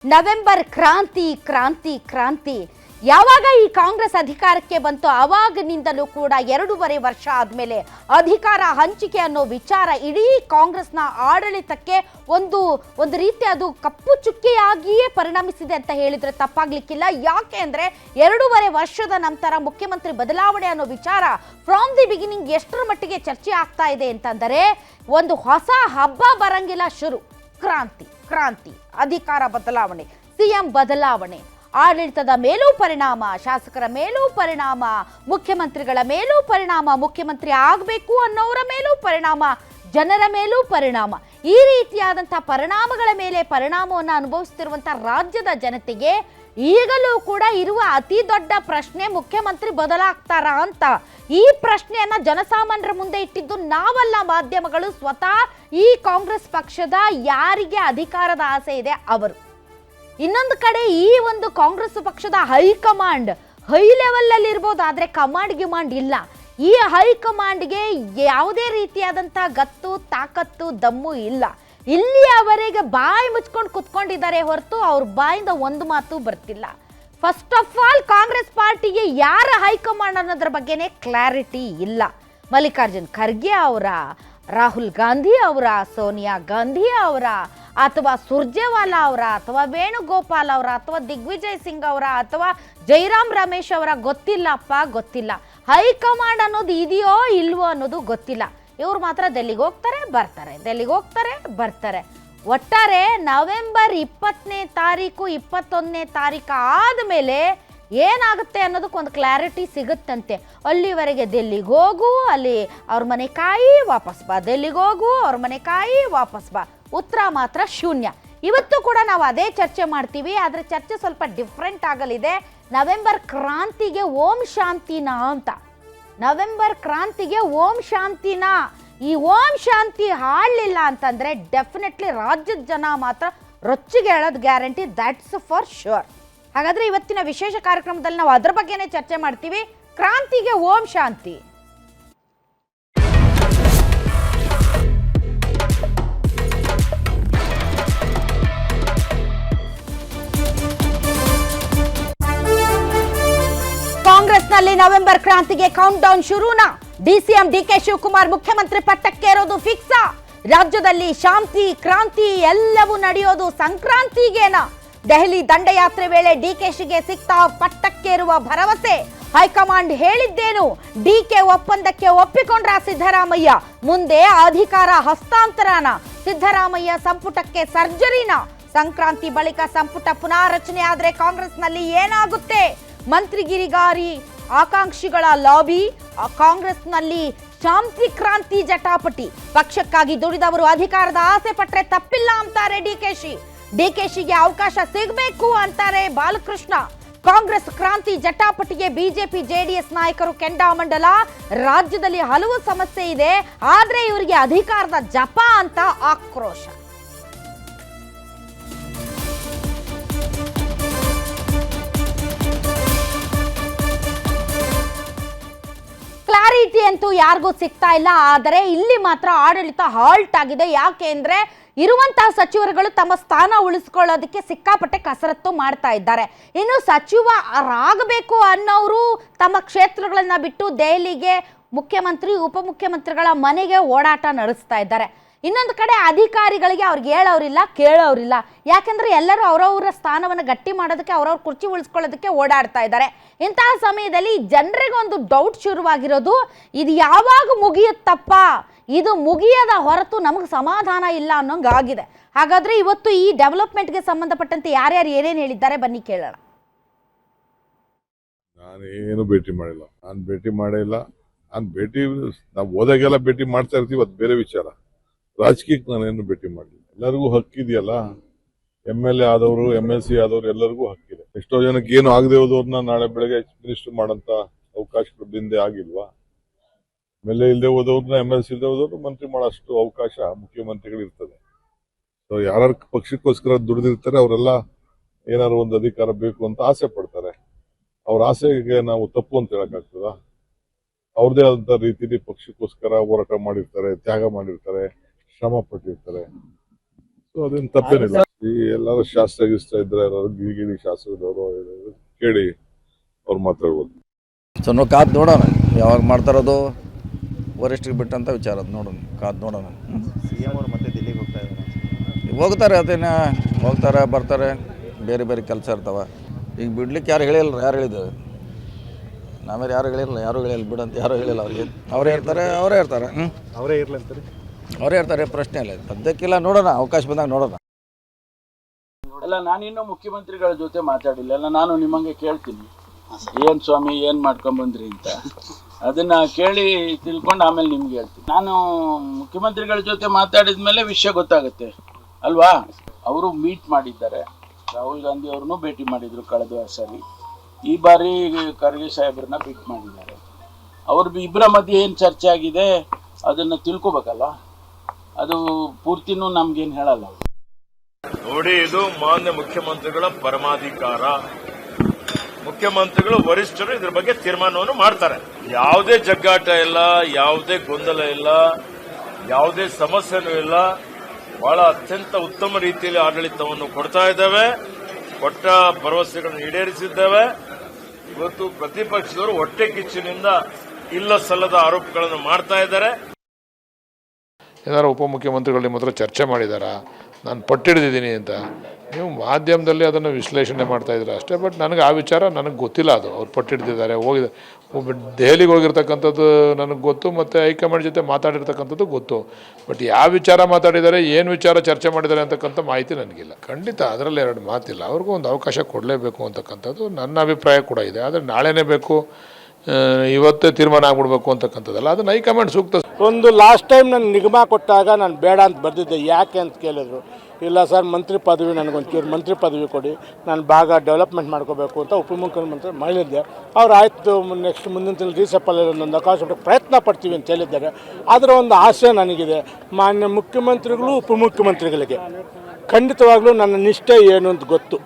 November ಕ್ರಾಂತಿ ಕ್ರಾಂತಿ ಕ್ರಾಂತಿ ಯಾವಾಗ ಈ ಕಾಂಗ್ರೆಸ್ ಅಧಿಕಾರಕ್ಕೆ ಬಂತು ಆವಾಗಿನಿಂದಲೂ ಕೂಡ 2.5 ವರ್ಷ ಆದಮೇಲೆ ಅಧಿಕಾರ ಹಂಚಿಕೆ ಅನ್ನೋ ವಿಚಾರ ಇಡೀ ಕಾಂಗ್ರೆಸ್ನ ಆಡಳಿತಕ್ಕೆ ಒಂದು ರೀತಿ ಅದು ಕಪ್ಪು ಚುಕ್ಕೆಯಾಗಿಯೇ ಪರಿಣಮಿಸಿದೆ ಅಂತ ಹೇಳಿದ್ರೆ ತಪ್ಪಾಗ್ಲಿಕ್ಕಿಲ್ಲ. ಯಾಕೆ ಅಂದ್ರೆ 2.5 ವರ್ಷದ ನಂತರ ಮುಖ್ಯಮಂತ್ರಿ ಬದಲಾವಣೆ ಅನ್ನೋ ವಿಚಾರ ಫ್ರಾಮ್ ದಿ ಬಿಗಿನಿಂಗ್ ಎಷ್ಟರ ಮಟ್ಟಿಗೆ ಚರ್ಚೆ ಆಗ್ತಾ ಇದೆ ಅಂತಂದರೆ ಒಂದು ಹೊಸ ಹಬ್ಬ ಬರಂಗಿಲ್ಲ ಶುರು. ಕ್ರಾಂತಿ ಕ್ರಾಂತಿ ಅಧಿಕಾರ ಬದಲಾವಣೆ, ಸಿಎಂ ಬದಲಾವಣೆ, ಆಡಳಿತದ ಮೇಲೂ ಪರಿಣಾಮ, ಶಾಸಕರ ಮೇಲೂ ಪರಿಣಾಮ, ಮುಖ್ಯಮಂತ್ರಿಗಳ ಮೇಲೂ ಪರಿಣಾಮ, ಮುಖ್ಯಮಂತ್ರಿ ಆಗಬೇಕು ಅನ್ನೋರ ಮೇಲೂ ಪರಿಣಾಮ, ಜನರ ಮೇಲೂ ಪರಿಣಾಮ. ಈ ರೀತಿಯಾದಂತಹ ಪರಿಣಾಮಗಳ ಮೇಲೆ ಪರಿಣಾಮವನ್ನು ಅನುಭವಿಸುತ್ತಿರುವಂತಹ ರಾಜ್ಯದ ಜನತೆಗೆ ಈಗಲೂ ಕೂಡ ಇರುವ ಅತಿ ದೊಡ್ಡ ಪ್ರಶ್ನೆ ಮುಖ್ಯಮಂತ್ರಿ ಬದಲಾಗ್ತಾರಾ ಅಂತ. ಈ ಪ್ರಶ್ನೆಯನ್ನ ಜನಸಾಮಾನ್ಯರ ಮುಂದೆ ಇಟ್ಟಿದ್ದು ನಾವಲ್ಲ, ಮಾಧ್ಯಮಗಳು, ಸ್ವತಃ ಈ ಕಾಂಗ್ರೆಸ್ ಪಕ್ಷದ ಯಾರಿಗೆ ಅಧಿಕಾರದ ಆಸೆ ಇದೆ ಅವರು. ಇನ್ನೊಂದು ಕಡೆ ಈ ಒಂದು ಕಾಂಗ್ರೆಸ್ ಪಕ್ಷದ ಹೈಕಮಾಂಡ್ ಹೈ ಲೆವೆಲ್ ಅಲ್ಲಿ ಇರ್ಬೋದು, ಆದ್ರೆ ಕಮಾಂಡ್ ಗಿಮಾಂಡ್ ಇಲ್ಲ. ಈ ಹೈಕಮಾಂಡ್ಗೆ ಯಾವುದೇ ರೀತಿಯಾದಂಥ ಗತ್ತು, ತಾಕತ್ತು, ದಮ್ಮು ಇಲ್ಲ. ಇಲ್ಲಿಯವರೆಗೆ ಬಾಯಿ ಮುಚ್ಕೊಂಡು ಕುತ್ಕೊಂಡಿದ್ದಾರೆ ಹೊರತು ಅವ್ರ ಬಾಯಿಂದ ಒಂದು ಮಾತು ಬರ್ತಿಲ್ಲ. ಫಸ್ಟ್ ಆಫ್ ಆಲ್ ಕಾಂಗ್ರೆಸ್ ಪಾರ್ಟಿಗೆ ಯಾರ ಹೈಕಮಾಂಡ್ ಅನ್ನೋದ್ರ ಬಗ್ಗೆನೇ ಕ್ಲಾರಿಟಿ ಇಲ್ಲ. ಮಲ್ಲಿಕಾರ್ಜುನ್ ಖರ್ಗೆ ಅವರ, ರಾಹುಲ್ ಗಾಂಧಿ ಅವರ, ಸೋನಿಯಾ ಗಾಂಧಿ ಅವರ, ಅಥವಾ ಸುರ್ಜೇವಾಲಾ ಅವರ, ಅಥವಾ ವೇಣುಗೋಪಾಲ್ ಅವರ, ಅಥವಾ ದಿಗ್ವಿಜಯ್ ಸಿಂಗ್ ಅವರ, ಅಥವಾ ಜೈರಾಮ್ ರಮೇಶ್ ಅವರ, ಗೊತ್ತಿಲ್ಲಪ್ಪ, ಗೊತ್ತಿಲ್ಲ. ಹೈಕಮಾಂಡ್ ಅನ್ನೋದು ಇದೆಯೋ ಇಲ್ವೋ ಅನ್ನೋದು ಗೊತ್ತಿಲ್ಲ. ಇವ್ರು ಮಾತ್ರ ಡೆಲ್ಲಿಗೆ ಹೋಗ್ತಾರೆ ಬರ್ತಾರೆ, ಡೆಲ್ಲಿಗೆ ಹೋಗ್ತಾರೆ ಬರ್ತಾರೆ. ಒಟ್ಟಾರೆ ನವೆಂಬರ್ 20ನೇ ತಾರೀಕು 21ನೇ ತಾರೀಕು ಆದಮೇಲೆ ಏನಾಗುತ್ತೆ ಅನ್ನೋದಕ್ಕೊಂದು ಕ್ಲಾರಿಟಿ ಸಿಗುತ್ತಂತೆ. ಅಲ್ಲಿವರೆಗೆ ಡೆಲ್ಲಿಗೆ ಹೋಗು, ಅಲ್ಲಿ ಅವ್ರ ಮನೆ ಕಾಯಿ ವಾಪಸ್ ಬಾ, ಡೆಲ್ಲಿಗೆ ಹೋಗು, ಅವ್ರ ಮನೆ ಕಾಯಿ ವಾಪಸ್ ಬಾ. ಉತ್ತರ ಮಾತ್ರ ಶೂನ್ಯ. ಇವತ್ತು ಕೂಡ ನಾವು ಅದೇ ಚರ್ಚೆ ಮಾಡ್ತೀವಿ, ಆದರೆ ಚರ್ಚೆ ಸ್ವಲ್ಪ ಡಿಫ್ರೆಂಟ್ ಆಗಲಿದೆ. ನವೆಂಬರ್ ಕ್ರಾಂತಿಗೆ ಓಂ ಶಾಂತಿನಾ ಅಂತ. ನವೆಂಬರ್ ಕ್ರಾಂತಿಗೆ ಓಂ ಶಾಂತಿನಾ? ಈ ಓಂ ಶಾಂತಿ ಹಾಡಲಿಲ್ಲ ಅಂತಂದ್ರೆ ಡೆಫಿನೆಟ್ಲಿ ರಾಜ್ಯದ ಜನ ಮಾತ್ರ ರೊಚ್ಚಿಗೆ ಹೇಳೋದು ಗ್ಯಾರಂಟಿ, ದಟ್ಸ್ ಫಾರ್ ಶೋರ್. ಹಾಗಾದ್ರೆ ಇವತ್ತಿನ ವಿಶೇಷ ಕಾರ್ಯಕ್ರಮದಲ್ಲಿ ನಾವು ಅದ್ರ ಬಗ್ಗೆನೇ ಚರ್ಚೆ ಮಾಡ್ತೀವಿ. ಕ್ರಾಂತಿಗೆ ಓಂ ಶಾಂತಿ. ಕಾಂಗ್ರೆಸ್ನಲ್ಲಿ ನವೆಂಬರ್ ಕ್ರಾಂತಿಗೆ ಕೌಂಟ್ ಡೌನ್ ಶುರುನಾ? ಡಿಸಿಎಂ ಡಿಕೆ ಶಿವಕುಮಾರ್ ಮುಖ್ಯಮಂತ್ರಿ ಪಟ್ಟಕ್ಕೇರೋದು ಫಿಕ್ಸಾ? ರಾಜ್ಯದಲ್ಲಿ ಶಾಂತಿ ಕ್ರಾಂತಿ ಎಲ್ಲವೂ ನಡೆಯೋದು ಸಂಕ್ರಾಂತಿಗೇನಾ? ದೆಹಲಿ ದಂಡಯಾತ್ರೆ ವೇಳೆ ಡಿಕೆಶಿಗೆ ಸಿಕ್ತಾ ಪಟ್ಟಕ್ಕೇರುವ ಭರವಸೆ? ಹೈಕಮಾಂಡ್ ಹೇಳಿದ್ದೇನು? ಡಿಕೆ ಒಪ್ಪಂದಕ್ಕೆ ಒಪ್ಪಿಕೊಂಡ್ರ ಸಿದ್ದರಾಮಯ್ಯ? ಮುಂದೆ ಅಧಿಕಾರ ಹಸ್ತಾಂತರನ? ಸಿದ್ದರಾಮಯ್ಯ ಸಂಪುಟಕ್ಕೆ ಸರ್ಜರಿನಾ? ಸಂಕ್ರಾಂತಿ ಬಳಿಕ ಸಂಪುಟ ಪುನಾರಚನೆ ಆದ್ರೆ ಕಾಂಗ್ರೆಸ್ನಲ್ಲಿ ಏನಾಗುತ್ತೆ? ಮಂತ್ರಿಗಿರಿಗಾರಿ ಆಕಾಂಕ್ಷಿಗಳ ಲಾಬಿ, ಕಾಂಗ್ರೆಸ್ನಲ್ಲಿ ಶಾಂತಿ ಕ್ರಾಂತಿ ಜಟಾಪಟಿ. ಪಕ್ಷಕ್ಕಾಗಿ ದುಡಿದವರು ಅಧಿಕಾರದ ಆಸೆ ಪಟ್ರೆ ತಪ್ಪಿಲ್ಲ ಅಂತಾರೆ ಡಿಕೆಶಿಗೆ ಅವಕಾಶ ಸಿಗಬೇಕು ಅಂತಾರೆ ಬಾಲಕೃಷ್ಣ. ಕಾಂಗ್ರೆಸ್ ಕ್ರಾಂತಿ ಜಟಾಪಟಿಗೆ ಬಿಜೆಪಿ ಜೆಡಿಎಸ್ ನಾಯಕರು ಕೆಂಡಾಮಂಡಲ. ರಾಜ್ಯದಲ್ಲಿ ಹಲವು ಸಮಸ್ಯೆ ಇದೆ, ಆದ್ರೆ ಇವರಿಗೆ ಅಧಿಕಾರದ ಜಪ ಅಂತ ಆಕ್ರೋಶ. ಕ್ಲಾರಿಟಿ ಅಂತೂ ಯಾರಿಗೂ ಸಿಗ್ತಾ ಇಲ್ಲ. ಆದರೆ ಇಲ್ಲಿ ಮಾತ್ರ ಆಡಳಿತ ಹಾಲ್ಟ್ ಆಗಿದೆ. ಯಾಕೆ ಅಂದ್ರೆ ಇರುವಂತಹ ಸಚಿವರುಗಳು ತಮ್ಮ ಸ್ಥಾನ ಉಳಿಸ್ಕೊಳ್ಳೋದಕ್ಕೆ ಸಿಕ್ಕಾಪಟ್ಟೆ ಕಸರತ್ತು ಮಾಡ್ತಾ ಇದ್ದಾರೆ. ಇನ್ನು ಸಚಿವರಾಗಬೇಕು ಅನ್ನೋರು ತಮ್ಮ ಕ್ಷೇತ್ರಗಳನ್ನ ಬಿಟ್ಟು ದೆಹಲಿಗೆ ಮುಖ್ಯಮಂತ್ರಿ ಉಪಮುಖ್ಯಮಂತ್ರಿಗಳ ಮನೆಗೆ ಓಡಾಟ ನಡೆಸ್ತಾ ಇದ್ದಾರೆ. ಇನ್ನೊಂದು ಕಡೆ ಅಧಿಕಾರಿಗಳಿಗೆ ಅವ್ರಿಗೆ ಹೇಳೋರಿಲ್ಲ ಕೇಳೋರಿಲ್ಲ. ಯಾಕೆಂದ್ರೆ ಎಲ್ಲರೂ ಅವರವರ ಸ್ಥಾನವನ್ನು ಗಟ್ಟಿ ಮಾಡೋದಕ್ಕೆ, ಅವರವ್ರ ಕುರ್ಚಿ ಉಳಿಸ್ಕೊಳ್ಳೋದಕ್ಕೆ ಓಡಾಡ್ತಾ ಇದ್ದಾರೆ. ಇಂತಹ ಸಮಯದಲ್ಲಿ ಜನರಿಗೊಂದು ಡೌಟ್ ಶುರುವಾಗಿರೋದು, ಇದು ಯಾವಾಗ ಮುಗಿಯುತ್ತಪ್ಪ? ಇದು ಮುಗಿಯದ ಹೊರತು ನಮಗೆ ಸಮಾಧಾನ ಇಲ್ಲ ಅನ್ನೋಂಗಾಗಿದೆ. ಹಾಗಾದ್ರೆ ಇವತ್ತು ಈ ಡೆವಲಪ್ಮೆಂಟ್ಗೆ ಸಂಬಂಧಪಟ್ಟಂತೆ ಯಾರ್ಯಾರು ಏನೇನು ಹೇಳಿದ್ದಾರೆ ಬನ್ನಿ ಕೇಳೋಣ. ನಾನೇನು ಭೇಟಿ ಮಾಡಿಲ್ಲ, ನಾನು ಭೇಟಿ ನಾವು ಹೋದಾಗೆಲ್ಲ ಭೇಟಿ ಮಾಡ್ತಾ ಇರ್ತೀವಿ, ಅದು ಬೇರೆ ವಿಚಾರ. ರಾಜಕೀಯಕ್ಕೆ ನಾನೇನು ಭೇಟಿ ಮಾಡಲಿಲ್ಲ. ಎಲ್ಲರಿಗೂ ಹಕ್ಕಿದೆಯಲ್ಲ, MLA ಆದವರು MLC ಆದವರು ಎಲ್ಲರಿಗೂ ಹಕ್ಕಿದೆ. ಎಷ್ಟೋ ಜನಕ್ಕೆ ಏನು ಆಗದೆ ಹೋದವ್ರನ್ನ ನಾಳೆ ಬೆಳಗ್ಗೆ ಮಿನಿಸ್ಟರ್ ಮಾಡೋಂಥ ಅವಕಾಶಗಳು ಹಿಂದೆ ಆಗಿಲ್ವಾ? MLA ಇಲ್ಲದೆ ಹೋದವ್ರನ್ನ MLC ಇಲ್ಲದೆ ಹೋದವ್ರು ಮಂತ್ರಿ ಮಾಡೋಷ್ಟು ಅವಕಾಶ ಮುಖ್ಯಮಂತ್ರಿಗಳು ಇರ್ತದೆ. ಸೊ ಯಾರು ಪಕ್ಷಕ್ಕೋಸ್ಕರ ದುಡಿದಿರ್ತಾರೆ ಅವರೆಲ್ಲ ಏನಾದ್ರು ಒಂದು ಅಧಿಕಾರ ಬೇಕು ಅಂತ ಆಸೆ ಪಡ್ತಾರೆ. ಅವ್ರ ಆಸೆಗೆ ನಾವು ತಪ್ಪು ಅಂತ ಹೇಳಕ್ಕಾಗ್ತದ? ಅವ್ರದೇ ಆದಂತ ರೀತಿಯಲ್ಲಿ ಪಕ್ಷಕ್ಕೋಸ್ಕರ ಹೋರಾಟ ಮಾಡಿರ್ತಾರೆ, ತ್ಯಾಗ ಮಾಡಿರ್ತಾರೆ, ಶ್ರಮ ಪಟ್ಟಿರ್ತಾರೆ. ಸೊ ಅದೇನು ತಪ್ಪೇನಿಲ್ಲ. ಈ ಎಲ್ಲರೂ ಶಾಸ್ತ್ರ ಗಿಸ್ತ್ರ ಇದ್ರೆ ಗಿರಿಗಿರಿ ಶಾಸ್ತ್ರದವರು ಕೇಳಿ ಅವ್ರು ಮಾತಾಡ್ಬೋದು. ಸೊ ನಾವು ಕಾದು ನೋಡೋಣ ಯಾವಾಗ ಮಾಡ್ತಾರೋದು ವರಿಷ್ಠರಿಗೆ ಬಿಟ್ಟಂಥ ವಿಚಾರ ಅದು ನೋಡೋಣ, ಕಾದು ನೋಡೋಣ. CM ಅವರು ಮತ್ತೆ ದಿಲ್ಲಿಗೆ ಹೋಗ್ತಾ ಇದ್ದಾರೆ. ಹೋಗ್ತಾರೆ, ಅದೇನ ಹೋಗ್ತಾರೆ ಬರ್ತಾರೆ, ಬೇರೆ ಬೇರೆ ಕೆಲಸ ಇರ್ತಾವೆ. ಈಗ ಬಿಡ್ಲಿಕ್ಕೆ ಯಾರು ಹೇಳಿಲ್ಲ, ಯಾರು ಹೇಳಿದ್ದೇವೆ ನಾವೇನು ಯಾರು ಹೇಳಿಲ್ಲ, ಯಾರು ಹೇಳಿಲ್ಲ ಬಿಡಂತ ಯಾರು ಹೇಳಿಲ್ಲ. ಅವ್ರಿಗೆ ಅವರೇ ಇರ್ತಾರೆ, ಅವರೇ ಇರ್ತಾರೆ. ಅವರೇ ಇರಲಿ ಅಂತಾರೆ. ಅವರೇ ಇರ್ತಾರೆ, ಪ್ರಶ್ನೆ ಇಲ್ಲ. ಸದ್ಯಕ್ಕಿಲ್ಲ, ನೋಡೋಣ, ಅವಕಾಶ ಬಂದಾಗ ನೋಡೋಣ. ಅಲ್ಲ, ನಾನಿನ್ನೂ ಮುಖ್ಯಮಂತ್ರಿಗಳ ಜೊತೆ ಮಾತಾಡಿಲ್ಲ. ಅಲ್ಲ, ನಾನು ನಿಮ್ಮಂಗೆ ಕೇಳ್ತೀನಿ ಏನು ಸ್ವಾಮಿ ಏನು ಮಾಡ್ಕೊಂಬಂದ್ರಿ ಅಂತ. ಅದನ್ನು ಕೇಳಿ ತಿಳ್ಕೊಂಡು ಆಮೇಲೆ ನಿಮ್ಗೆ ಹೇಳ್ತೀನಿ. ನಾನು ಮುಖ್ಯಮಂತ್ರಿಗಳ ಜೊತೆ ಮಾತಾಡಿದ ಮೇಲೆ ವಿಷಯ ಗೊತ್ತಾಗುತ್ತೆ ಅಲ್ವಾ. ಅವರು ಮೀಟ್ ಮಾಡಿದ್ದಾರೆ, ರಾಹುಲ್ ಗಾಂಧಿ ಅವ್ರನ್ನೂ ಭೇಟಿ ಮಾಡಿದರು ಕಳೆದ ಸಾರಿ. ಈ ಬಾರಿ ಖರ್ಗೆ ಸಾಹೇಬ್ರನ್ನ ಮೀಟ್ ಮಾಡಿದ್ದಾರೆ. ಅವ್ರ ಇಬ್ಬರ ಮಧ್ಯೆ ಏನು ಚರ್ಚೆ ಆಗಿದೆ ಅದನ್ನು ತಿಳ್ಕೊಬೇಕಲ್ಲ. ಅದು ಪೂರ್ತಿನೂ ನಮ್ಗೇನು ಹೇಳಲ್ಲ. ನೋಡಿ, ಇದು ಮಾನ್ಯ ಮುಖ್ಯಮಂತ್ರಿಗಳ ಪರಮಾಧಿಕಾರ. ಮುಖ್ಯಮಂತ್ರಿಗಳು ವರಿಷ್ಠರು ಇದ್ರ ಬಗ್ಗೆ ತೀರ್ಮಾನವನ್ನು ಮಾಡ್ತಾರೆ. ಯಾವುದೇ ಜಗ್ಗಾಟ ಇಲ್ಲ, ಯಾವುದೇ ಗೊಂದಲ ಇಲ್ಲ, ಯಾವುದೇ ಸಮಸ್ಯೆನೂ ಇಲ್ಲ. ಬಹಳ ಅತ್ಯಂತ ಉತ್ತಮ ರೀತಿಯಲ್ಲಿ ಆಡಳಿತವನ್ನು ಕೊಡ್ತಾ ಇದ್ದೇವೆ. ಕೊಟ್ಟ ಭರವಸೆಗಳನ್ನು ಈಡೇರಿಸಿದ್ದೇವೆ. ಇವತ್ತು ಪ್ರತಿಪಕ್ಷದವರು ಹೊಟ್ಟೆ ಕಿಚ್ಚಿನಿಂದ ಇಲ್ಲ ಸಲ್ಲದ ಆರೋಪಗಳನ್ನು ಮಾಡ್ತಾ ಇದ್ದಾರೆ. ಏನಾರು ಉಪಮುಖ್ಯಮಂತ್ರಿಗಳು ನಿಮ್ಮ ಹತ್ರ ಚರ್ಚೆ ಮಾಡಿದಾರಾ, ನಾನು ಪಟ್ಟಿಡ್ದಿದ್ದೀನಿ ಅಂತ ನೀವು ಮಾಧ್ಯಮದಲ್ಲಿ ಅದನ್ನು ವಿಶ್ಲೇಷಣೆ ಮಾಡ್ತಾ ಇದ್ದೀರಾ ಅಷ್ಟೇ. ಬಟ್ ನನಗೆ ಆ ವಿಚಾರ ನನಗೆ ಗೊತ್ತಿಲ್ಲ. ಅದು ಅವ್ರು ಪಟ್ಟಿಡ್ದಿದ್ದಾರೆ, ದೆಹಲಿಗೆ ಹೋಗಿರ್ತಕ್ಕಂಥದ್ದು ನನಗೆ ಗೊತ್ತು, ಮತ್ತು ಹೈಕಮಾಂಡ್ ಜೊತೆ ಮಾತಾಡಿರ್ತಕ್ಕಂಥದ್ದು ಗೊತ್ತು. ಬಟ್ ಯಾವ ವಿಚಾರ ಮಾತಾಡಿದ್ದಾರೆ, ಏನು ವಿಚಾರ ಚರ್ಚೆ ಮಾಡಿದ್ದಾರೆ ಅಂತಕ್ಕಂಥ ಮಾಹಿತಿ ನನಗಿಲ್ಲ. ಖಂಡಿತ ಅದರಲ್ಲಿ ಎರಡು ಮಾತಿಲ್ಲ. ಅವ್ರಿಗೂ ಒಂದು ಅವಕಾಶ ಕೊಡಲೇಬೇಕು ಅಂತಕ್ಕಂಥದ್ದು ನನ್ನ ಅಭಿಪ್ರಾಯ ಕೂಡ ಇದೆ. ಆದರೆ ನಾಳೆನೇ ಬೇಕು, ಇವತ್ತೇ ತೀರ್ಮಾನ ಆಗ್ಬಿಡ್ಬೇಕು ಅಂತಕ್ಕಂಥದ್ದಲ್ಲ, ಅದನ್ನು ಹೈಕಮಾಂಡ್ ಸೂಕ್ತ. ಒಂದು ಲಾಸ್ಟ್ ಟೈಮ್ ನಾನು ನಿಗಮ ಕೊಟ್ಟಾಗ ನಾನು ಬೇಡ ಅಂತ ಬರೆದಿದ್ದೆ. ಯಾಕೆ ಅಂತ ಕೇಳಿದ್ರು, ಇಲ್ಲ ಸರ್ ಮಂತ್ರಿ ಪದವಿ ನನಗೊಂಚೂರು ಮಂತ್ರಿ ಪದವಿ ಕೊಡಿ, ನಾನು ಭಾಗ ಡೆವಲಪ್ಮೆಂಟ್ ಮಾಡ್ಕೋಬೇಕು ಅಂತ ಉಪಮುಖ್ಯಮಂತ್ರಿ ಮಾಡಿದ್ದೆ. ಅವ್ರು ಆಯಿತು, ನೆಕ್ಸ್ಟ್ ಮುಂದಿನ ತಿಂಗಳು ರೀಸೆಪ್ಪಲ್ಲಿ ಒಂದು ಅವಕಾಶ ಪ್ರಯತ್ನ ಪಡ್ತೀವಿ ಅಂತ ಹೇಳಿದ್ದಾರೆ. ಅದರ ಒಂದು ಆಸೆ ನನಗಿದೆ. ಮಾನ್ಯ ಮುಖ್ಯಮಂತ್ರಿಗಳು ಉಪಮುಖ್ಯಮಂತ್ರಿಗಳಿಗೆ ಖಂಡಿತವಾಗ್ಲೂ ನನ್ನ ನಿಷ್ಠೆ ಏನು ಅಂತ ಗೊತ್ತು.